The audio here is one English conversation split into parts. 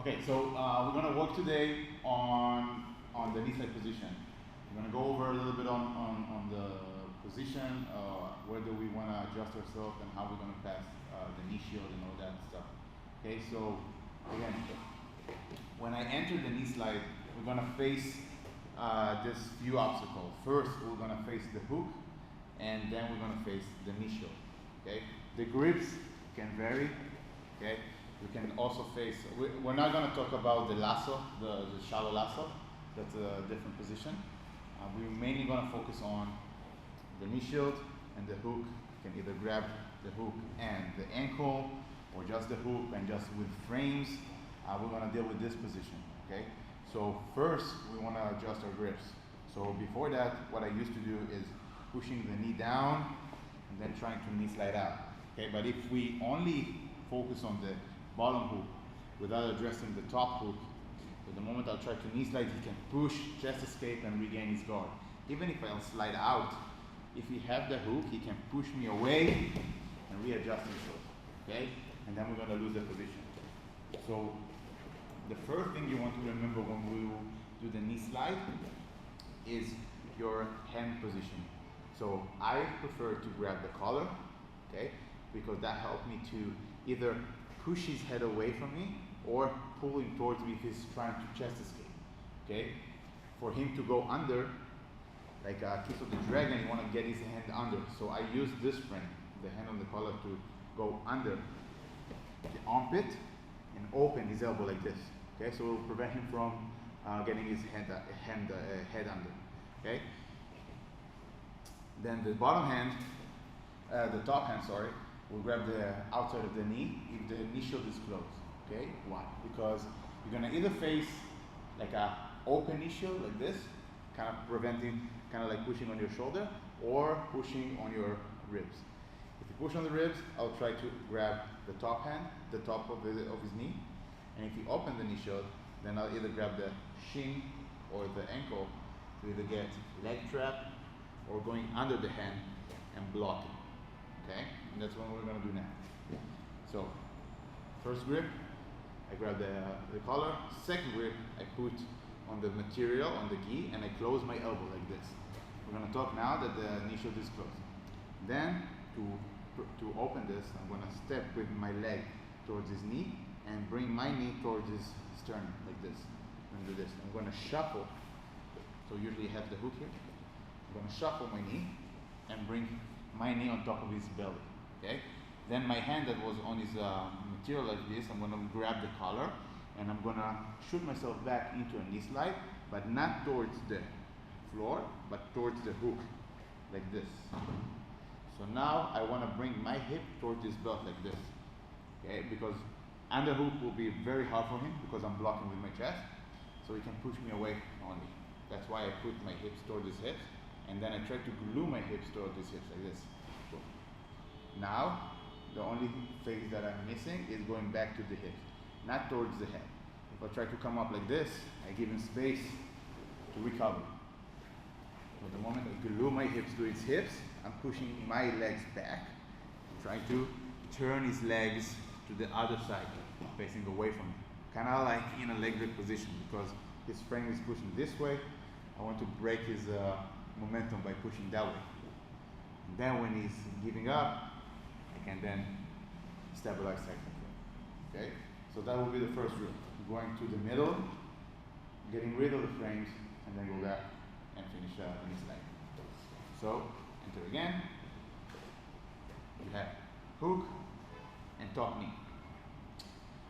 Okay, so we're going to work today on the knee slide position. We're going to go over a little bit on the position, whether we want to adjust ourselves and how we're going to pass the knee shield and all that stuff. Okay, so again, when I enter the knee slide, we're going to face this few obstacles. First, we're going to face the hook, and then we're going to face the knee shield. Okay, the grips can vary. Okay, we can also face. We're not going to talk about the lasso, the shallow lasso. That's a different position. We're mainly going to focus on the knee shield and the hook. You can either grab the hook and the ankle, or just the hook and just with frames. We're going to deal with this position. Okay. So first, we want to adjust our grips. So before that, what I used to do is pushing the knee down and then trying to knee slide out. Okay. But if we only focus on the bottom hook without addressing the top hook, so the moment I'll try to knee slide, he can push, chest escape, and regain his guard. Even if I'll slide out, if he have the hook, he can push me away and readjust himself. Okay? And then we're going to lose the position. So the first thing you want to remember when we do the knee slide is your hand position. So I prefer to grab the collar, okay, because that helps me to either push his head away from me or pull him towards me if he's trying to chest escape. Okay, for him to go under, like a Kiss of the Dragon, you want to get his hand under. So I use this frame, the hand on the collar, to go under the armpit and open his elbow like this. Okay, so it will prevent him from getting his head under. Okay. Then the bottom hand, the top hand, sorry, will grab the outside of the knee if the knee shield is closed. Okay, why? Because you're gonna either face like a open knee shield like this, kind of preventing, kind of like pushing on your shoulder, or pushing on your ribs. If you push on the ribs, I'll try to grab the top hand, the top of his knee. And if you open the knee shield, then I'll either grab the shin or the ankle to either get leg trap or going under the hand and block it. Okay? And that's what we're going to do now. So, first grip, I grab the collar. Second grip, I put on the material, on the gi, and I close my elbow like this. We're going to talk now that the knee shield is closed. Then, to open this, I'm going to step with my leg towards his knee and bring my knee towards his sternum like this. I'm going to do this. I'm going to shuffle. So usually I have the hook here. I'm going to shuffle my knee and bring my knee on top of his belly. Okay? Then my hand that was on his material like this, I'm going to grab the collar and I'm going to shoot myself back into a knee slide, but not towards the floor, but towards the hook, like this. So now I want to bring my hip towards his belt like this. Okay? Because underhook will be very hard for him because I'm blocking with my chest, so he can push me away only. That's why I put my hips towards his hips, and then I try to glue my hips towards his hips like this. Boom. Now, the only phase that I'm missing is going back to the hips, not towards the head. If I try to come up like this, I give him space to recover. So the moment I glue my hips to his hips, I'm pushing my legs back, trying to turn his legs to the other side, facing away from me. Kind of like in a leg grip position, because his frame is pushing this way. I want to break his momentum by pushing that way. And then when he's giving up, I can then stabilize technically. Okay? So that will be the first drill. Going to the middle, getting rid of the frames, and then go back and finish the knee slide. So, enter again. You have hook and top knee.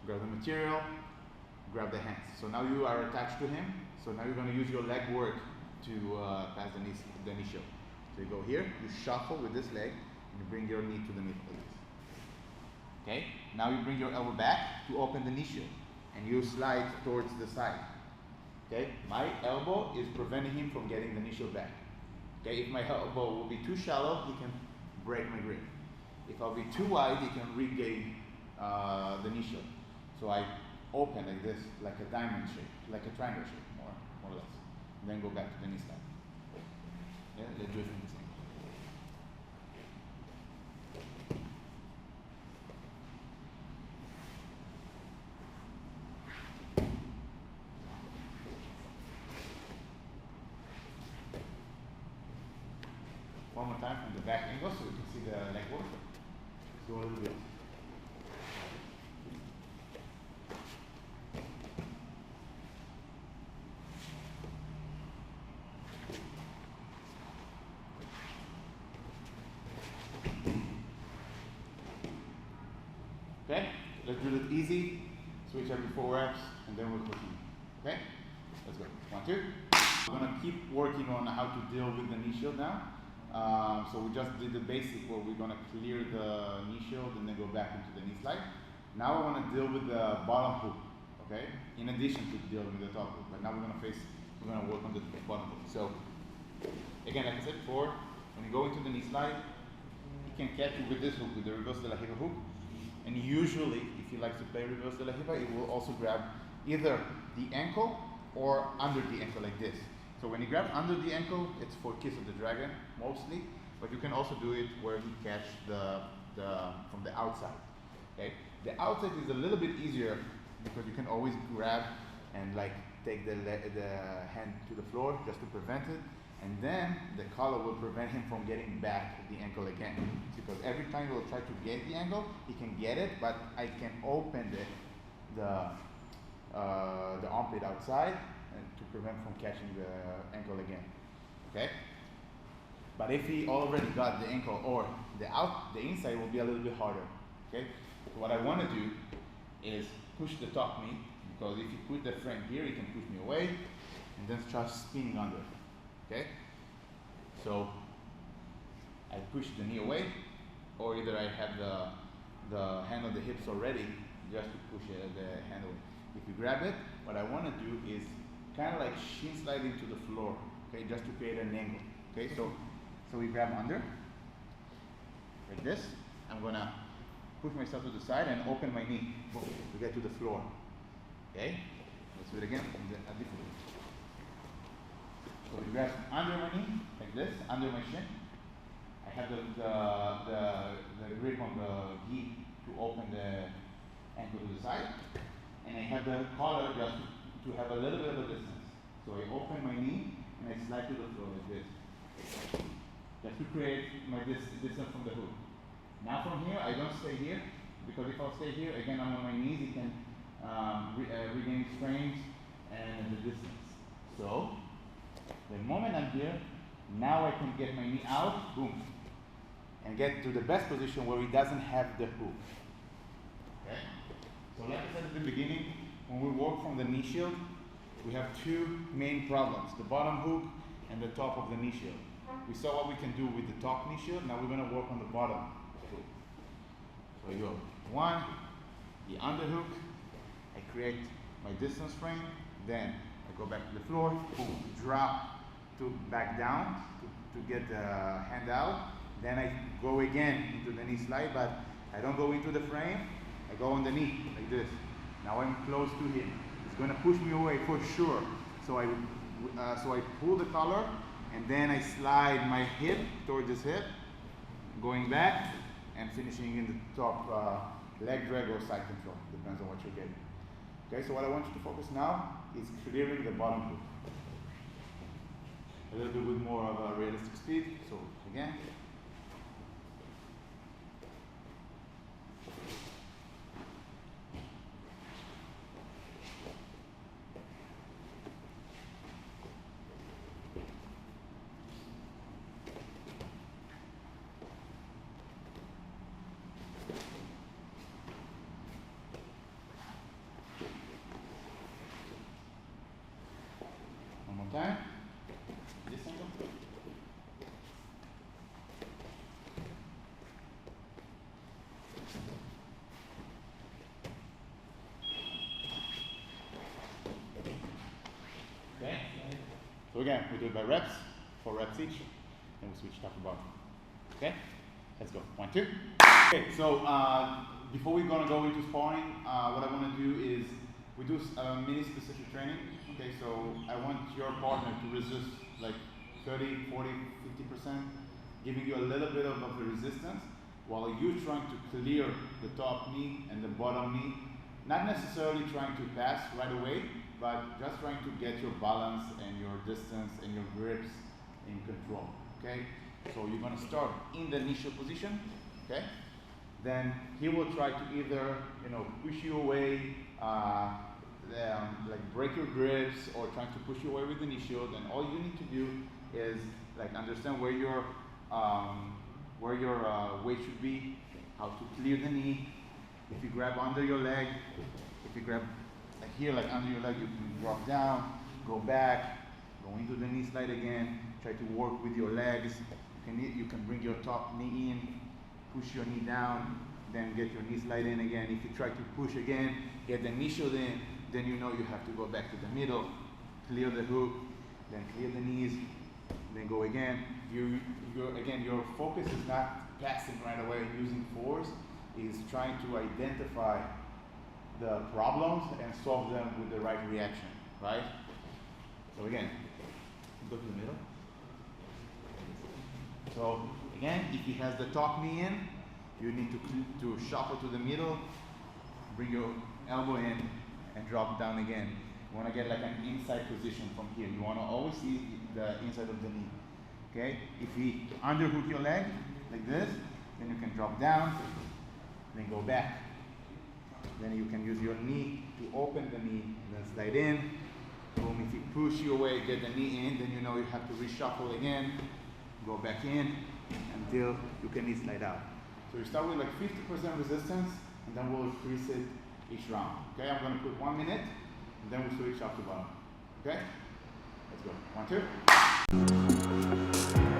Grab the material, grab the hands. So now you are attached to him. So now you're going to use your leg work to pass the knee shield. So you go here, you shuffle with this leg, and you bring your knee to the middle like this. Okay? Now you bring your elbow back to open the knee shield, and you slide towards the side. Okay? My elbow is preventing him from getting the knee shield back. Okay? If my elbow will be too shallow, he can break my grip. If I'll be too wide, he can regain the knee shield. So I open like this, like a diamond shape, like a triangle shape, more or less. And then go back to the knee slide. Yeah, let's do it from the same. time from the back angle so you can see the leg work. Let's go a little bit. Okay, let's do it easy. Switch every 4 reps, and then we'll continue. Okay, let's go. 1, 2. We're gonna keep working on how to deal with the knee shield now. So we just did the basic where we're gonna clear the knee shield and then go back into the knee slide. Now we want to deal with the bottom hook. Okay, in addition to dealing with the top hook, but now we're gonna work on the bottom hook. So again, like I said before, when you go into the knee slide, you can catch it with this hook, with the reverse de la hiva hook. And usually, if you like to play reverse de la hiva, it will also grab either the ankle or under the ankle like this. So when you grab under the ankle, it's for Kiss of the Dragon mostly, but you can also do it where you catch from the outside. Okay, the outside is a little bit easier because you can always grab and like take the hand to the floor just to prevent it. And then the collar will prevent him from getting back the ankle again. Because every time he will try to get the ankle, he can get it, but I can open the armpit outside and to prevent from catching the ankle again. Okay? But if he already got the ankle or the inside will be a little bit harder. Okay? So what I want to do is push the top knee, because if you put the frame here, he can push me away and then start spinning under. Okay, so I push the knee away, or either I have the hand on the hips already, just to push the hand away. If you grab it, what I want to do is kind of like shin slide into the floor, okay, just to create an angle. Okay, so we grab under, like this. I'm gonna push myself to the side and open my knee, boom, to get to the floor. Okay, let's do it again, a different way. So we grab under my knee, like this, under my shin. I have the grip on the gi to open the ankle to the side. And I have the collar just to have a little bit of a distance. So I open my knee and I slide to the floor like this. Just to create my distance from the hook. Now from here, I don't stay here, because if I'll stay here, again I'm on my knees, it can regain strength and the distance. So, the moment I'm here, now I can get my knee out, boom, and get to the best position where it doesn't have the hook. Okay? So like I said at the beginning, when we work from the knee shield, we have 2 main problems, the bottom hook and the top of the knee shield. We saw what we can do with the top knee shield, now we're going to work on the bottom hook. So I go 1, the underhook, I create my distance frame, then I go back to the floor, boom, drop to back down to get the hand out. Then I go again into the knee slide, but I don't go into the frame, I go on the knee like this. Now I'm close to him. He's going to push me away for sure. So I pull the collar and then I slide my hip towards his hip, going back and finishing in the top leg drag or side control, depends on what you're getting. Okay, so what I want you to focus now is clearing the bottom hook. A little bit with more of a realistic speed. So again. One more time. This angle. Okay. So again, we do it by reps, 4 reps each, and we switch top and bottom. Okay? Let's go. 1, 2. Okay, so before we're gonna go into sparring, what I want to do is we do mini specific training. Okay, so I want your partner to resist like 30, 40, 50%, giving you a little bit of a resistance while you're trying to clear the top knee and the bottom knee. Not necessarily trying to pass right away, but just trying to get your balance and your distance and your grips in control. Okay? So you're gonna start in the initial position, okay? Then he will try to either, push you away, like break your grips, or trying to push you away with the initial. Then all you need to do is like understand where your weight should be, how to clear the knee. If you grab under your leg, if you grab like here, like under your leg, you can drop down, go back, go into the knee slide again. Try to work with your legs. You can bring your top knee in, push your knee down, then get your knee slide in again. If you try to push again, get the initial in, then you have to go back to the middle, clear the hook, then clear the knees, then go again. Your focus is not passing right away using force, is trying to identify the problems and solve them with the right reaction, right? So again, go to the middle. So again, if he has the top knee in, you need to shuffle to the middle, bring your elbow in, and drop down again. You want to get like an inside position from here. You want to always see the inside of the knee. Okay? If you underhook your leg like this, then you can drop down, then go back. Then you can use your knee to open the knee, then slide in. Boom, if you push you away, get the knee in, then you have to reshuffle again, go back in until you can knee slide out. So you start with like 50% resistance, and then we'll increase it each round. Okay, I'm going to put 1 minute, and then we'll switch up to bottom. Okay, let's go. 1, 2.